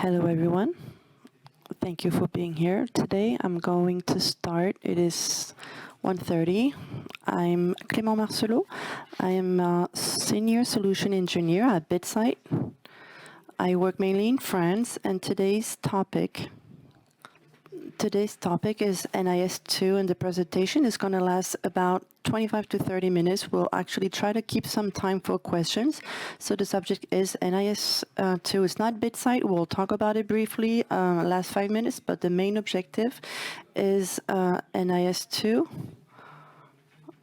Hello, everyone. Thank you for being here today. I'm going to start. It is 1:30. I'm Clément Marcelot. I am a senior solution engineer at BitSite. I work mainly in France, and today's topic is NIS2, and the presentation is going to last about 25 to 30 minutes. We'll actually try to keep some time for questions. So the subject is NIS2. It's not BitSite. We'll talk about it briefly, last 5 minutes, but the main objective is NIS2.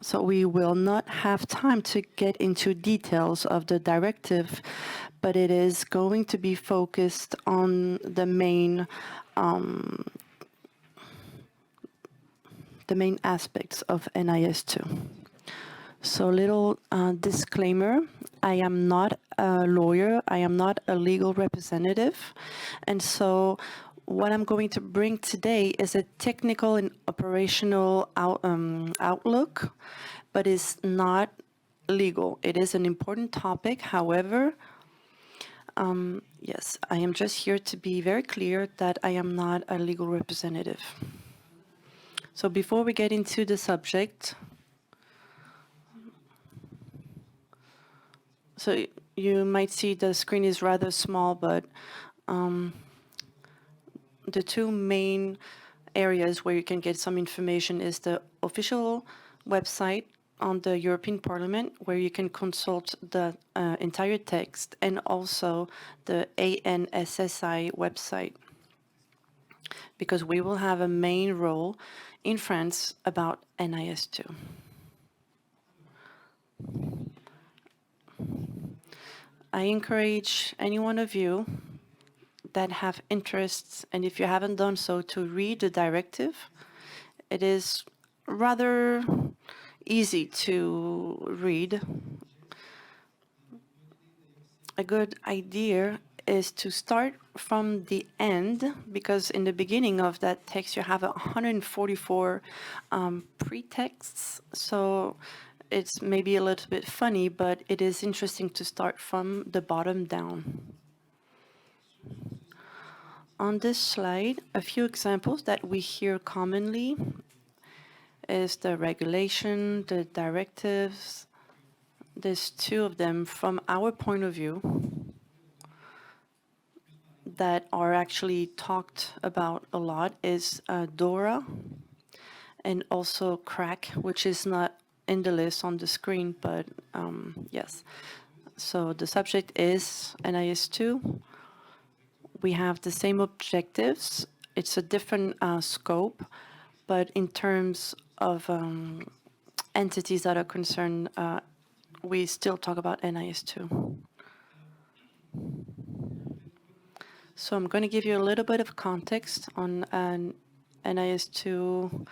So we will not have time to get into details of the directive, but it is going to be focused on the main aspects of NIS2. So little disclaimer, I am not a lawyer, I am not a legal representative, and so what I'm going to bring today is a technical and operational outlook, but it's not legal. It is an important topic, however, yes, I am just here to be very clear that I am not a legal representative. So before we get into the subject, so you might see the screen is rather small, but the two main areas where you can get some information is the official website on the European Parliament, where you can consult the entire text, and also the ANSSI website, because we will have a main role in France about NIS2. I encourage any one of you that have interests, and if you haven't done so, to read the directive. It is rather easy to read. A good idea is to start from the end, because in the beginning of that text you have 144 pretexts, so it's maybe a little bit funny, but it is interesting to start from the bottom down. On this slide, a few examples that we hear commonly is the regulation, the directives. There's two of them from our point of view that are actually talked about a lot, is DORA and also CRAC, which is not in the list on the screen, but yes. So the subject is NIS2. We have the same objectives. It's a different scope, but in terms of entities that are concerned, we still talk about NIS2. So I'm going to give you a little bit of context on NIS2.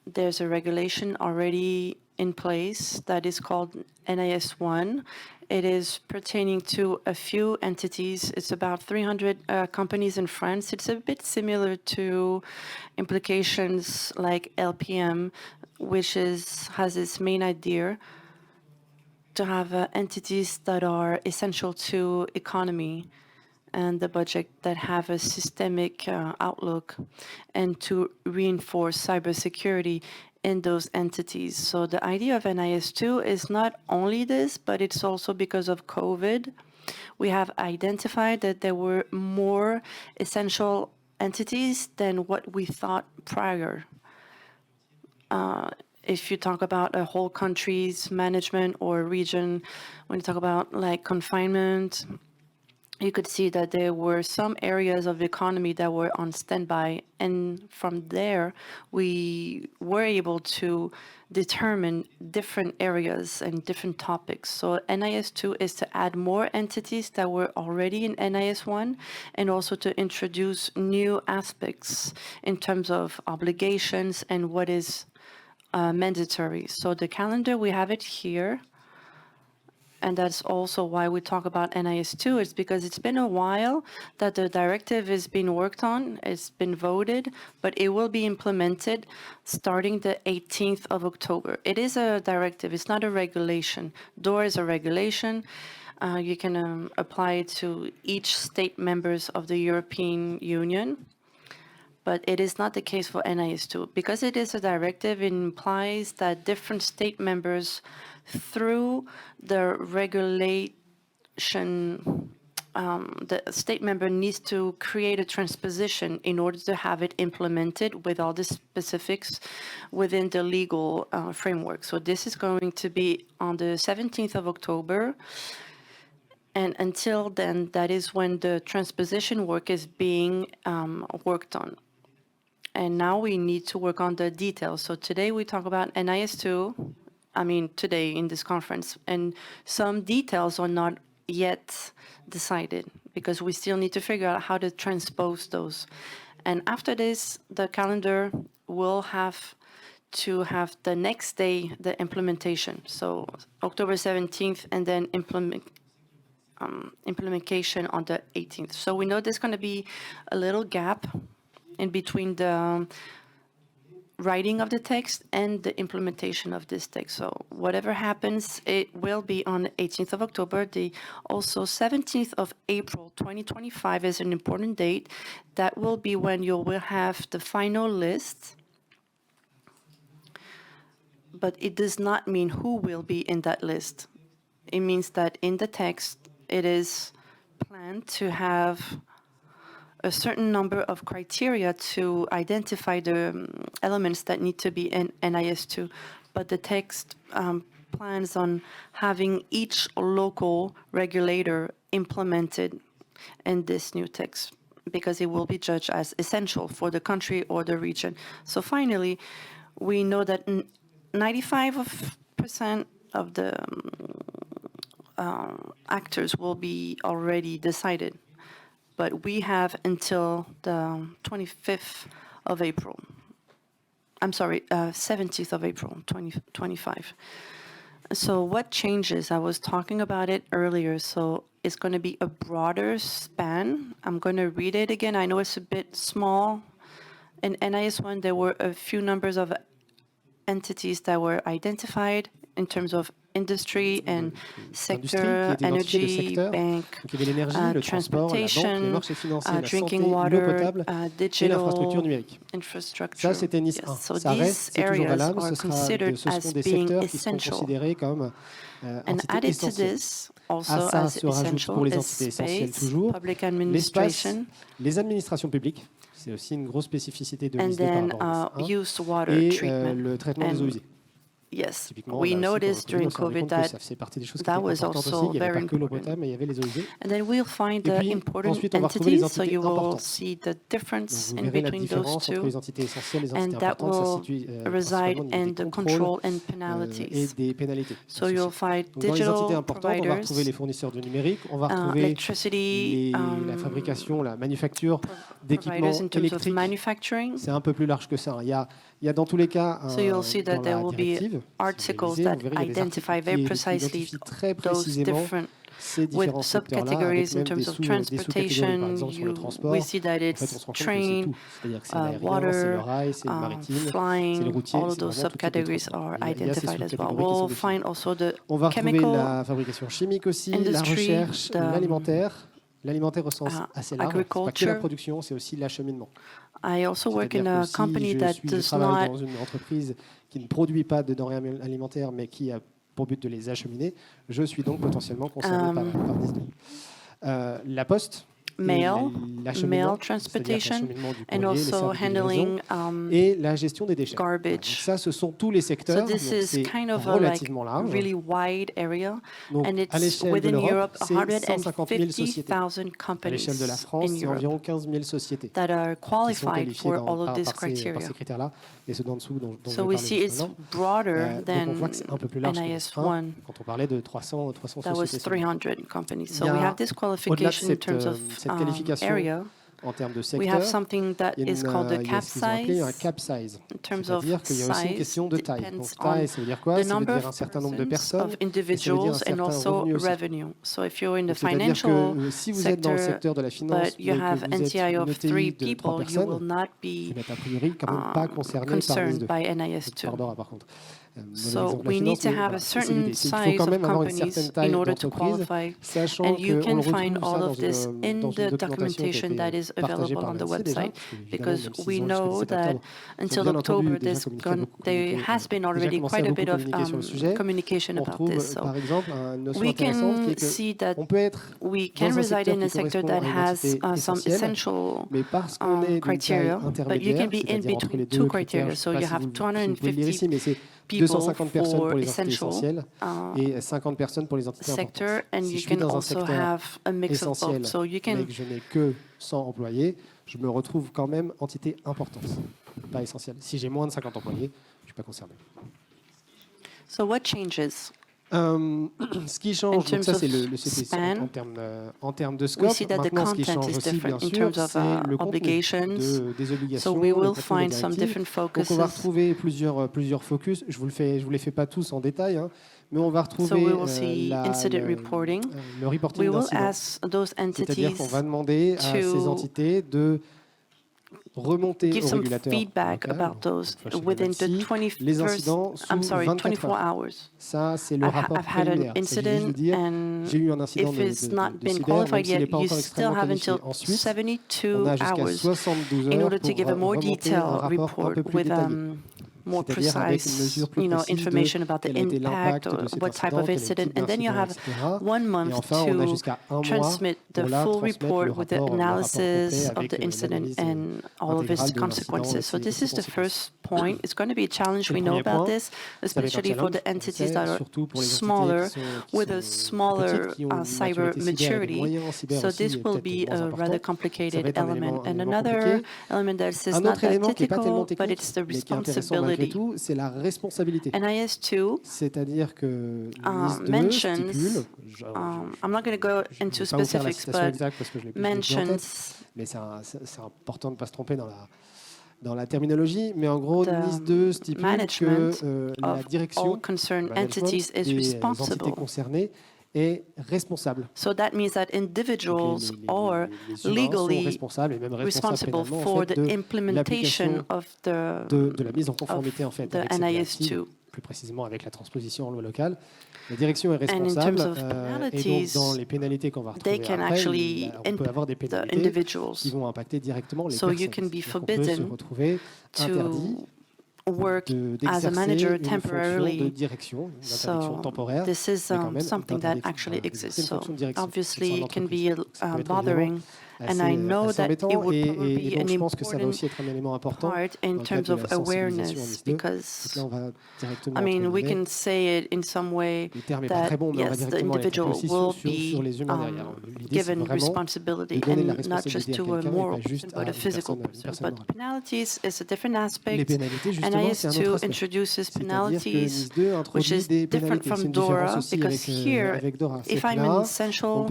There's a regulation already in place that is called NIS1. It is pertaining to a few entities. It's about 300 companies in France. It's a bit similar to implications like LPM, which has its main idea to have entities that are essential to economy and the budget, that have a systemic outlook, and to reinforce cybersecurity in those entities. So the idea of NIS2 is not only this, but it's also because of COVID. We have identified that there were more essential entities than what we thought prior. If you talk about a whole country's management or region, when you talk about like confinement, you could see that there were some areas of the economy that were on standby, and from there we were able to determine different areas and different topics. So NIS2 is to add more entities that were already in NIS1, and also to introduce new aspects in terms of obligations and what is mandatory. So the calendar, we have it here. And that's also why we talk about NIS2. It's because it's been a while that the directive is being worked on. It's been voted, but it will be implemented starting the 18th of October. It is a directive. It's not a regulation. DORA is a regulation. You can apply it to each state members of the European Union, but it is not the case for NIS2. Because it is a directive, it implies that different state members, through the regulation, the state member needs to create a transposition in order to have it implemented with all the specifics within the legal framework. So this is going to be on the 17th of October. And until then, that is when the transposition work is being worked on. And now we need to work on the details. So today we talk about NIS2, today in this conference, and some details are not yet decided because we still need to figure out how to transpose those. And after this, the calendar will have to have the next day the implementation. So October 17th, and then implementation on the 18th. So we know there's going to be a little gap in between the writing of the text and the implementation of this text. So whatever happens, it will be on the 18th of October. Also 17th of April 2025 is an important date. That will be when you will have the final list. But it does not mean who will be in that list. It means that in the text, it is planned to have a certain number of criteria to identify the elements that need to be in NIS2, but the text plans on having each local regulator implemented in this new text because it will be judged as essential for the country or the region. So finally, we know that 95% of the actors will be already decided. But we have until the 25th of April. 17th of April, 2025. So what changes? I was talking about it earlier. So it's going to be a broader span. I'm going to read it again. I know it's a bit small. In NIS1, there were a few numbers of entities that were identified in terms of industry and sector, energy, bank, transportation, drinking water, digital infrastructure. Ça, c'était NIS 1. So ça reste, c'est toujours valable. Ce sont des secteurs qui sont considérés comme entités essentielles. À ça se rajoute pour les entités essentielles toujours l'espace, les administrations publiques. C'est aussi une grosse spécificité de NIS 2 par rapport à NIS 1. Et le traitement des eaux usées. Yes, we noticed during COVID that was also very important. And then we'll find the important entities, so you will see the difference in between those two, and that will reside in the control and penalties. So you'll find digital providers, electricity, la fabrication, la manufacture d'équipements électriques. C'est un peu plus large que ça. Il y a dans tous les cas so you'll see that there will be articles that identify very precisely those different with subcategories in terms of transportation. We see that it's train, water, flying, all of those subcategories are identified as well. We'll find also the chemical la fabrication chimique aussi, la recherche, l'alimentaire. L'alimentaire au sens assez large, c'est pas que la production, c'est aussi l'acheminement. I also work in a company that does not. Dans une entreprise qui ne produit pas de denrées alimentaires, mais qui a pour but de les acheminer. Je suis donc potentiellement concerné par NIS2. La Poste. Mail transportation, and also handling et la gestion des déchets. Garbage. Donc ça, ce sont tous les secteurs. So this is kind of a really wide area, donc, and it's within Europe 150,000 companies à l'échelle de la France, in Europe 15 000 sociétés that are qualified for all of these criteria. Par ces critères-là, et ceux d'en dessous dont so we see it's broader than NIS1. Quand on parlait de 300 that was 300 companies. So we have this qualification in terms of cette qualification area. En termes de secteur, we have something that is called the cap size. Un cap size. In terms of c'est-à-dire qu'il y a aussi une question de taille. Donc taille, ça veut dire quoi? Ça veut dire un certain nombre de personnes, of individuals and also revenue. So if you're in the financial si vous êtes dans le secteur de la finance, but you have NTI of 3 people, you will not be a priori quand même pas concerné concerned by NIS2. Pardon, par contre. So we need to have a certain size of companies in order to qualify, and you can find all of this in the documentation that is available on the website, because we know that until October there has been already quite a bit of communication about this. So we can see that we can reside in a sector that has some essential criteria, but you can be in between two criteria. So you have 250 people for essential sector, and you can also have a mix of both. So you can. Mais que je n'ai que 100 employés, je me retrouve quand même entité importante, pas essentielle. Si j'ai moins de 50 employés, je ne suis pas concerné. So what changes? Ce qui change, donc ça c'est le CP en termes de scope. Maintenant, ce qui change aussi, bien sûr, c'est le contenu des obligations, le contenu des directives. Donc on va retrouver plusieurs focus. Je vous les fais pas tous en détail, hein, mais on va retrouver le reporting d'incidents. C'est-à-dire qu'on va demander à ces entités de remonter give au some régulateur feedback about those within the 24 hours. Ça, c'est le rapport I've had an incident, and if it's not been qualified yet, you still have until 72 hours in order to give a more detailed report with more precise, information about the impact or what type of incident, and then you have 1 month to transmit the full report with the analysis of the incident and all of its consequences. So this is the first point. It's going to be a challenge. We know about this, especially for the entities that are smaller, with a smaller cyber maturity. So this will be a rather complicated element. And another element that is not that technical, but it's the responsibility. C'est la responsabilité. NIS2 c'est-à-dire que mentions, I'm not going to go into specifics, but mentions, mais c'est important de ne pas se tromper dans la terminologie, mais en gros, NIS2 stipule que la direction des entités concernées est responsable. So that means that individuals are legally responsible for the implementation of de la mise en conformité en fait avec NIS2. Plus précisément avec la transposition en loi locale. La direction est responsable et donc dans les pénalités qu'on va retrouver après, on peut avoir des pénalités qui vont impacter directement les personnes. You can be donc on peut se retrouver interdit work as a manager temporarily. De direction, so temporaire, this is something that actually exists. So obviously it can be bothering, and I know that it would probably be an important part in terms of awareness, because I mean we can say it in some way that yes, the individual will be given responsibility, and not just to a moral person, but a physical person. But penalties is a different aspect. NIS2 introduces penalties, which is different from DORA, because here, if I'm an essential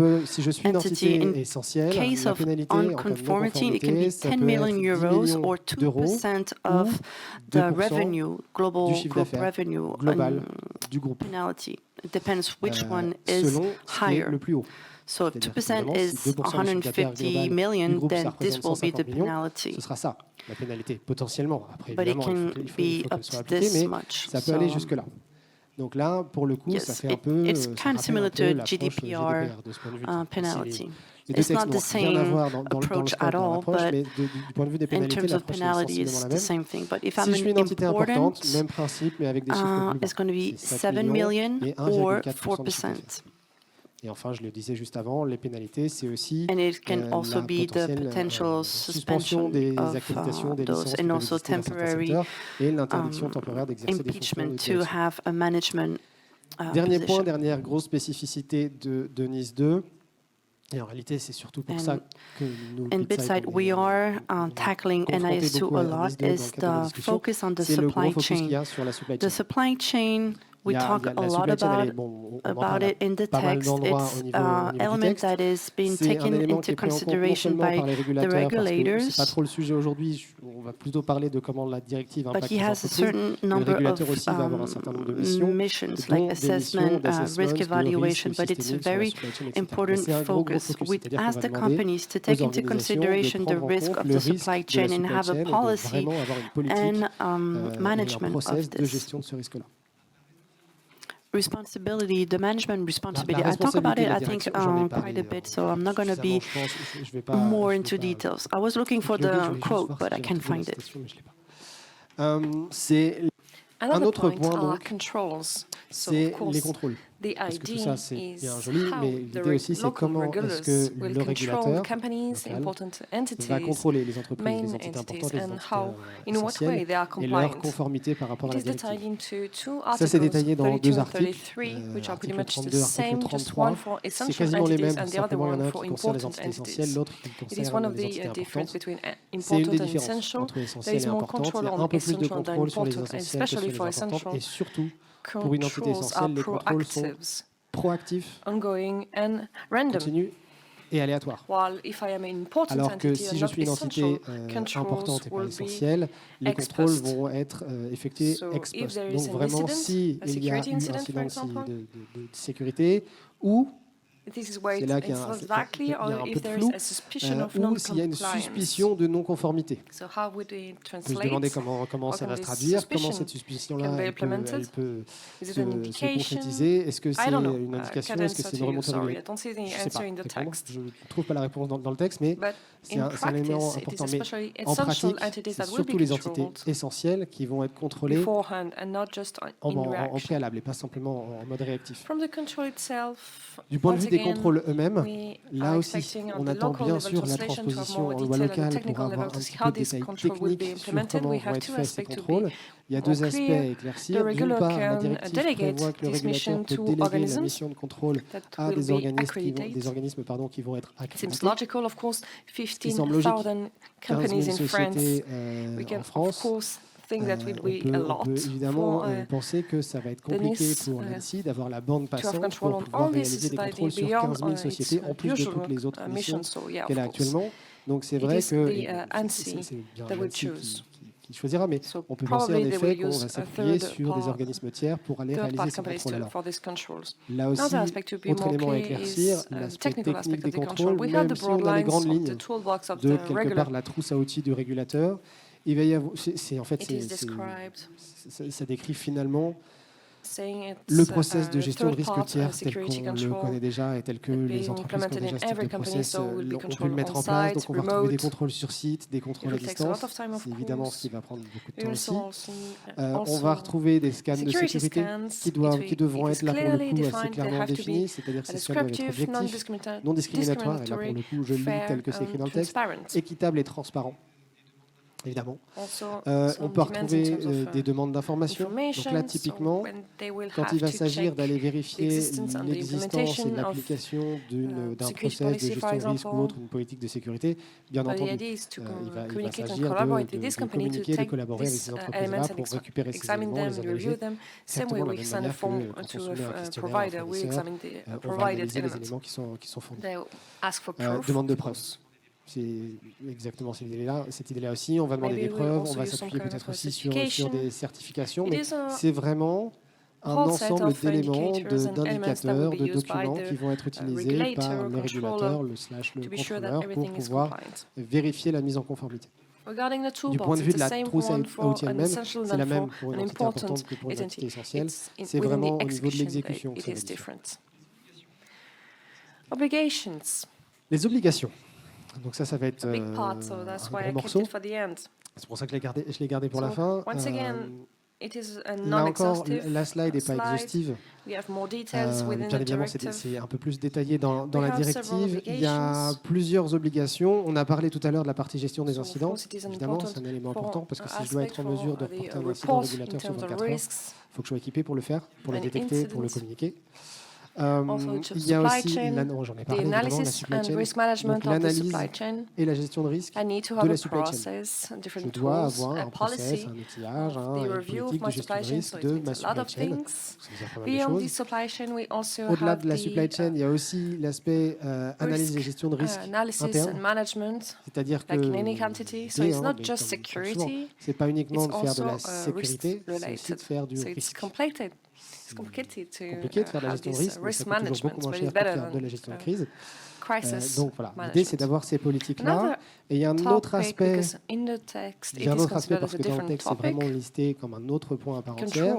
entity, in case of unconformity, it can be 10 million euros or 2% of the revenue, global group revenue penalty. It depends which one is higher. So if 2% is 150 million, then this will be the penalty. Ce sera ça, la pénalité, potentiellement. Après, but it can be up to this much. Ça peut aller jusque-là. Donc là, pour le coup, ça fait un peu... It's kind of similar to a GDPR penalty. It's not the same approach at all, but in terms of penalty, it's the same thing. But if I'm an important, it's going to be 7 million or 4%. Et enfin, je le disais juste avant, les pénalités, c'est aussi and it can also be the potential suspension des accréditations des licences and also temporary et l'interdiction temporaire d'exercer des fonctions de to have a management Dernier point, dernière grosse spécificité de NIS2. Et en réalité, c'est surtout pour ça que nous, in BitSide, we are tackling NIS2 a lot, is the focus on the supply chain. The supply chain, we talk a lot about it in the text. It's an element that is being taken into consideration by the regulators. C'est pas trop le sujet aujourd'hui. On va plutôt parler de comment la directive impacte les entreprises. But he has a certain number of missions, like assessment, risk evaluation. But it's a very important focus. We ask the companies to take into consideration the risk of the supply chain and have a policy and management of this. responsibility, the management responsibility. I talk about it, I think, quite a bit, so I'm not going to be more into details. I was looking for the quote, but I can't find it. C'est un autre point, donc, c'est les contrôles. Parce que tout ça, c'est bien joli, mais l'idée aussi, c'est comment est-ce que le régulateur local va contrôler les entreprises, les entités importantes, les entités essentielles, et leur conformité par rapport à la directive. Ça, c'est détaillé dans deux articles, article 32, article 33. C'est quasiment les mêmes, simplement il y en a un qui concerne les entités essentielles, l'autre qui concerne les entités importantes. C'est une des différences entre essentielles et importantes. Il y a un peu plus de contrôle sur les essentielles que sur les importantes, et surtout, pour une entité essentielle, les contrôles sont proactifs, continus et aléatoires. Alors que si je suis une entité importante et pas essentielle, les contrôles vont être effectués ex post. Donc vraiment, s'il y a eu un incident de sécurité ou c'est là qu'il y a un peu de flou, ou s'il y a une suspicion de non-conformité. On peut se demander comment ça va se traduire, comment cette suspicion-là elle peut se concrétiser. Est-ce que c'est une indication, est-ce que c'est une remontée de régulation? Je ne sais pas. Je ne trouve pas la réponse dans le texte, mais c'est un élément important. Mais en pratique, c'est surtout les entités essentielles qui vont être contrôlées en préalable et pas simplement en mode réactif. Du point de vue des contrôles eux-mêmes, là aussi, on attend bien sûr la transposition en loi locale pour avoir un petit peu de détails techniques sur comment vont être faits ces contrôles. Il y a deux aspects à éclaircir. D'une part, la directive prévoit que le régulateur peut déléguer la mission de contrôle à des organismes qui vont être accrédités. Il semble logique, 15 000 sociétés en France. On peut évidemment penser que ça va être compliqué pour l'ANSSI d'avoir la bande passante pour pouvoir réaliser des contrôles sur 15 000 sociétés, en plus de toutes les autres missions qu'elle a actuellement. Donc c'est vrai que c'est bien l'ANSSI qui choisira, mais on peut penser en effet qu'on va s'appuyer sur des organismes tiers pour aller réaliser ces contrôles-là. Là aussi, autre élément à éclaircir, l'aspect technique des contrôles, même si on a les grandes lignes de quelque part la trousse à outils du régulateur, il va y avoir, ça décrit finalement le process de gestion de risque tiers tel qu'on le connaît déjà et tel que les entreprises connaissent déjà ce type de process ont pu le mettre en place. Donc on va retrouver des contrôles sur site, des contrôles à distance. C'est évidemment ce qui va prendre beaucoup de temps aussi. On va retrouver des scans de sécurité qui devront être là pour le coup assez clairement définis, c'est-à-dire que ces scans doivent être objectifs, non discriminatoires, et là pour le coup je le lis tel que c'est écrit dans le texte, équitables et transparents. Évidemment. On peut retrouver des demandes d'informations. Donc là, typiquement, quand il va s'agir d'aller vérifier l'existence et l'application d'un process de gestion de risque ou autre, une politique de sécurité, bien entendu, il va s'agir de communiquer, de collaborer avec ces entreprises-là pour récupérer ces éléments, les analyser. Exactement de la même manière que quand on soumet un questionnaire au fournisseur, on va analyser les éléments qui sont fournis. Demande de preuves. C'est exactement cette idée-là aussi. On va demander des preuves, on va s'appuyer peut-être aussi sur des certifications, mais c'est vraiment un ensemble d'éléments, d'indicateurs, de documents qui vont être utilisés par le régulateur, le contrôleur, pour pouvoir vérifier la mise en conformité. Du point de vue de la trousse à outils elle-même, c'est la même pour une entité importante que pour une entité essentielle. C'est vraiment au niveau de l'exécution que ça va différer. Les obligations. Donc ça va être un gros morceau. C'est pour ça que je l'ai gardé pour la fin. Là encore, la slide n'est pas exhaustive. Bien évidemment, c'est un peu plus détaillé dans la directive. Il y a plusieurs obligations. On a parlé tout à l'heure de la partie gestion des incidents. Évidemment, c'est un élément important parce que si je dois être en mesure de reporter un incident régulateur sur 24 heures, il faut que je sois équipé pour le faire, pour le détecter, pour le communiquer. Il y a aussi, j'en ai parlé, la supply chain, donc l'analyse et la gestion de risque de la supply chain. Je dois avoir un process, un outillage, une politique de gestion de risque de ma supply chain. Ça veut dire pas mal de choses. Au-delà de la supply chain, il y a aussi l'aspect analyse et gestion de risque interne. C'est-à-dire que c'est pas uniquement de faire de la sécurité, c'est aussi de faire du risque. C'est compliqué de faire de la gestion de risque, mais ça coûte toujours beaucoup moins cher que de faire de la gestion de crise. Donc voilà, l'idée c'est d'avoir ces politiques-là. Et il y a un autre aspect, parce que dans le texte c'est vraiment listé comme un autre point à part entière,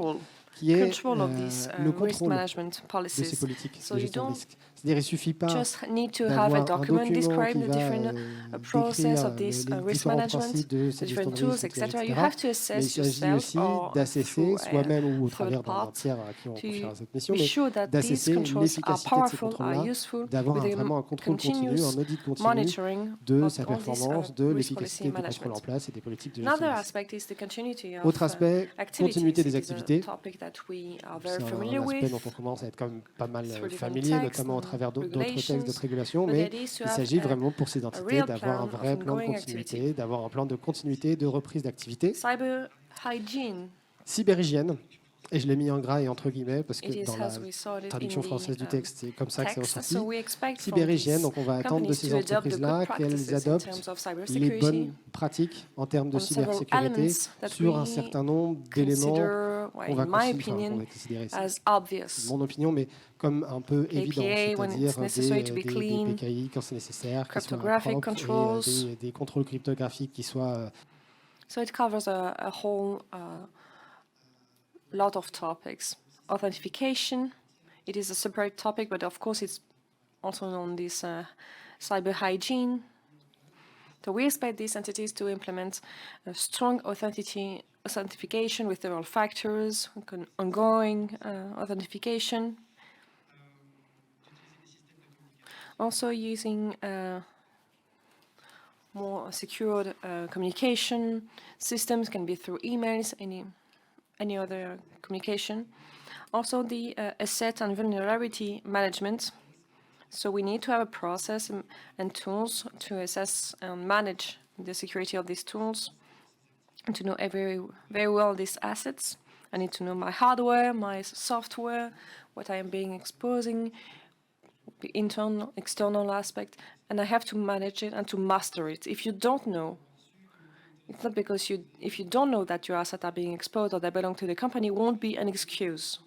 qui est le contrôle de ces politiques de gestion de risque. C'est-à-dire, il ne suffit pas d'avoir un document qui va décrire les différents principes de cette gestion de risque, etc. Mais il s'agit aussi d'assesser soi-même ou au travers d'un tiers à qui on confiera cette mission, mais d'assesser l'efficacité de ces contrôles-là, d'avoir vraiment un contrôle continu, un audit continu de sa performance, de l'efficacité des contrôles en place et des politiques de gestion de risque. Autre aspect, continuité des activités. C'est un aspect dont on commence à être quand même pas mal familier, notamment au travers d'autres textes, d'autres régulations, mais il s'agit vraiment pour ces entités d'avoir un vrai plan de continuité, d'avoir un plan de continuité de reprise d'activité. Cyberhygiène, et je l'ai mis en gras et entre guillemets parce que dans la traduction française du texte, c'est comme ça que c'est ressorti. Cyberhygiène, donc on va attendre de ces entreprises-là qu'elles adoptent les bonnes pratiques en termes de cybersécurité sur un certain nombre d'éléments qu'on va considérer, c'est mon opinion, mais comme un peu évident, c'est-à-dire des PKI quand c'est nécessaire, qui soient propres, et des contrôles cryptographiques qui soient... So it covers a whole lot of topics. Authentication, it is a separate topic, but of course it's also on this cyber hygiene. So we expect these entities to implement a strong authentication with several factors, ongoing authentication. Also using more secured communication systems, can be through emails, any other communication. Also the asset and vulnerability management. So we need to have a process and tools to assess and manage the security of these tools and to know very well these assets. I need to know my hardware, my software, what I am being exposing, the internal, external aspect, and I have to manage it and to master it. If you don't know, it's not because if you don't know that your assets are being exposed or they belong to the company, it won't be an excuse.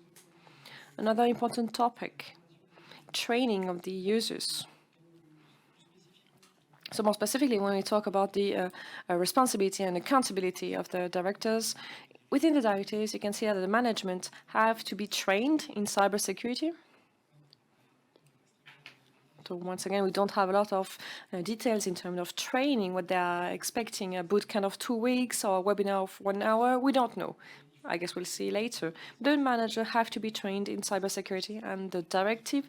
Another important topic, training of the users. So more specifically, when we talk about the responsibility and accountability of the directors, within the directives, you can see that the management have to be trained in cybersecurity. So once again, we don't have a lot of details in terms of training, what they are expecting, a boot camp of 2 weeks or a webinar of 1 hour. We don't know. I guess we'll see later. The manager have to be trained in cybersecurity, and the directive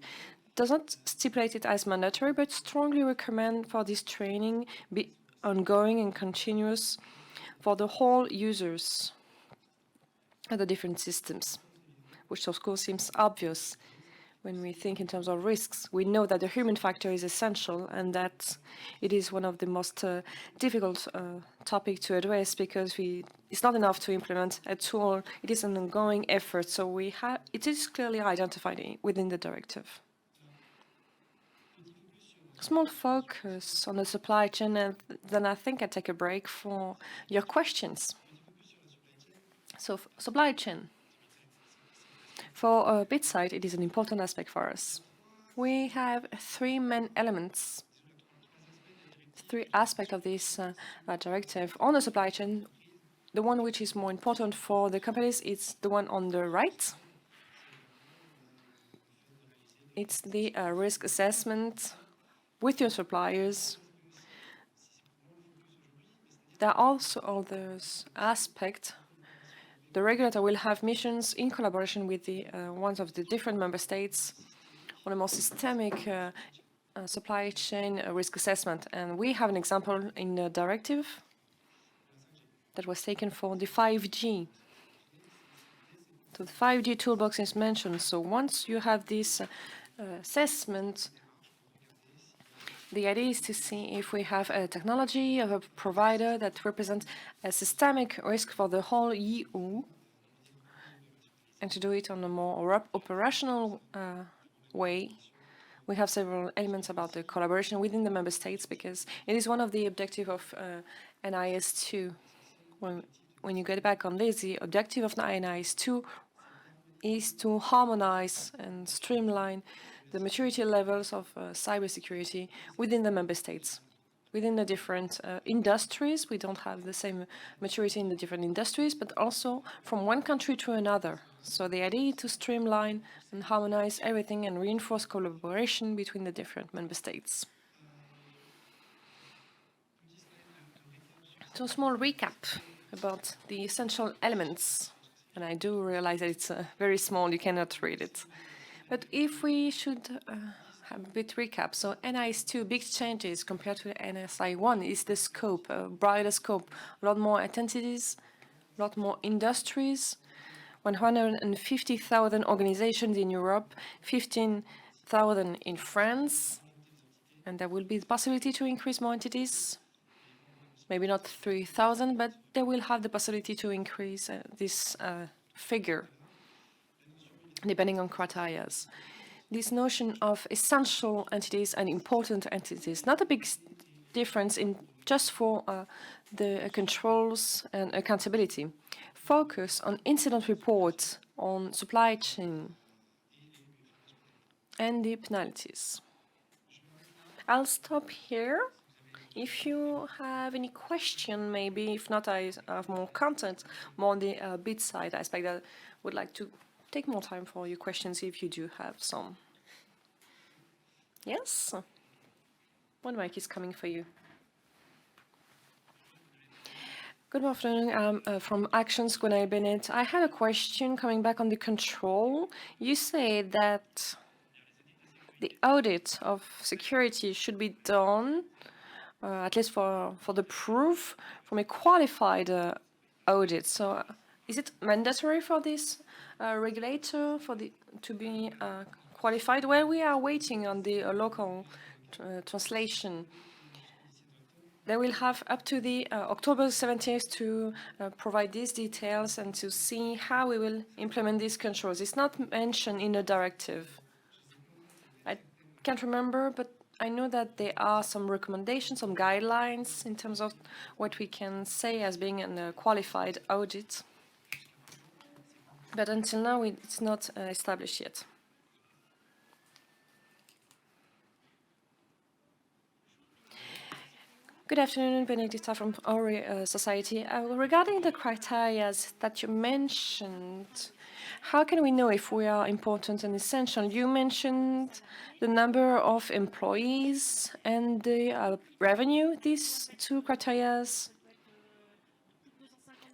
does not stipulate it as mandatory, but strongly recommend for this training be ongoing and continuous for the whole users of the different systems, which of course seems obvious. When we think in terms of risks, we know that the human factor is essential and that it is one of the most difficult topics to address because it's not enough to implement a tool. It is an ongoing effort, so it is clearly identified within the directive. Small focus on the supply chain, and then I think I take a break for your questions. So supply chain. For BitSight, it is an important aspect for us. We have 3 main elements, 3 aspects of this directive. On the supply chain, the one which is more important for the companies is the one on the right. It's the risk assessment with your suppliers. There are also other aspects. The regulator will have missions in collaboration with the ones of the different member states on a more systemic supply chain risk assessment. And we have an example in the directive that was taken for the 5G. So the 5G toolbox is mentioned. So once you have this assessment, the idea is to see if we have a technology of a provider that represents a systemic risk for the whole EU, and to do it on a more operational way. We have several elements about the collaboration within the member states because it is one of the objectives of NIS2. When you get back on this, the objective of NIS2 is to harmonize and streamline the maturity levels of cybersecurity within the member states. within the different industries. We don't have the same maturity in the different industries, but also from one country to another. So the idea is to streamline and harmonize everything and reinforce collaboration between the different member states. So a small recap about the essential elements. And I do realize that it's very small, you cannot read it. But if we should have a bit recap, so NIS2, big changes compared to NSI1 is the scope, a broader scope, a lot more entities, a lot more industries, 150,000 organizations in Europe, 15,000 in France, and there will be the possibility to increase more entities. Maybe not 3,000, but they will have the possibility to increase this figure, depending on criteria. This notion of essential entities and important entities, not a big difference in just for the controls and accountability. Focus on incident reports, on supply chain, and the penalties. I'll stop here. If you have any question, maybe, if not, I have more content, more on the bid side aspect. I would like to take more time for your questions if you do have some. Yes? One mic is coming for you. Good afternoon. I'm from Actions, Gunay Bennett. I had a question coming back on the control. You say that the audit of security should be done at least for the proof, from a qualified audit. So is it mandatory for this regulator to be qualified? Well, we are waiting on the local translation. They will have up to the October 17th to provide these details and to see how we will implement these controls. It's not mentioned in the directive. I can't remember, but I know that there are some recommendations, some guidelines in terms of what we can say as being a qualified audit. But until now, it's not established yet. Good afternoon, Benedicta from Ori Society. Regarding the criteria that you mentioned, how can we know if we are important and essential? You mentioned the number of employees and the revenue. These two criteria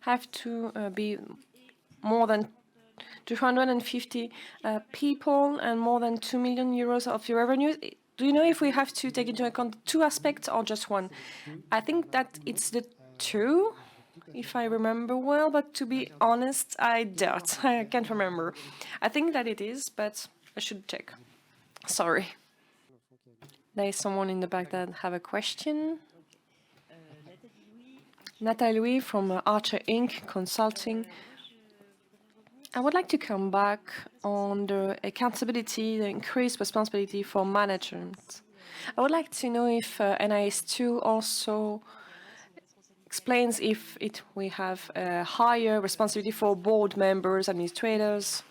have to be more than 250 people and more than 2 million euros of your revenue. Do you know if we have to take into account two aspects or just one? I think that it's the two, if I remember well, but to be honest, I doubt. I can't remember. I think that it is, but I should check. Sorry. There is someone in the back that have a question. Nathalie Louis from Archer Inc. Consulting. I would like to come back on the accountability, the increased responsibility for management. I would like to know if NIS2 also explains if we have a higher responsibility for board members, administrators,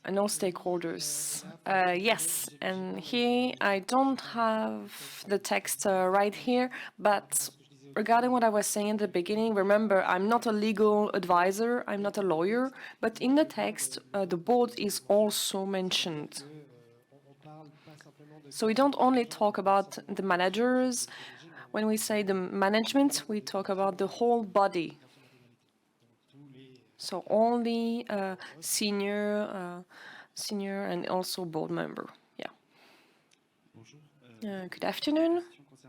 and all stakeholders. Yes, and here I don't have the text right here, but regarding what I was saying at the beginning, remember, I'm not a legal advisor, I'm not a lawyer, but in the text, the board is also mentioned. So we don't only talk about the managers. When we say the management, we talk about the whole body. So only senior and also board member. Yeah. Good afternoon.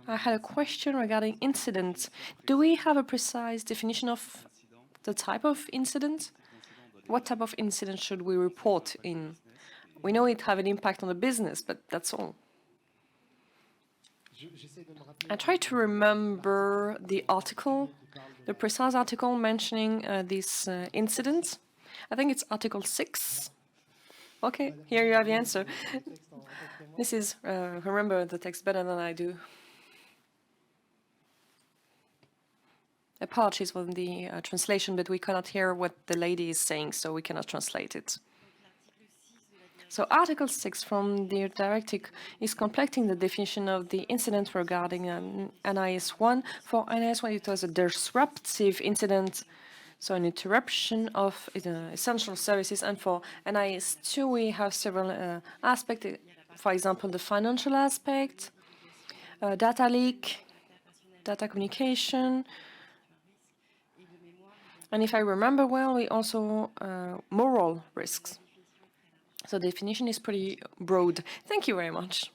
I had a question regarding incidents. Do we have a precise definition of the type of incident? What type of incident should we report in? We know it have an impact on the business, but that's all. I try to remember the article, the precise article mentioning this incident. I think it's Article 6. Okay, here you have the answer. This is, remember the text better than I do. Apologies for the translation, but we cannot hear what the lady is saying, so we cannot translate it. So Article 6 from the directive is completing the definition of the incident regarding NIS1. For NIS1, it was a disruptive incident, so an interruption of essential services. And for NIS2, we have several aspects, for example, the financial aspect, data leak, data communication, and if I remember well, we also moral risks. So the definition is pretty broad. Thank you very much.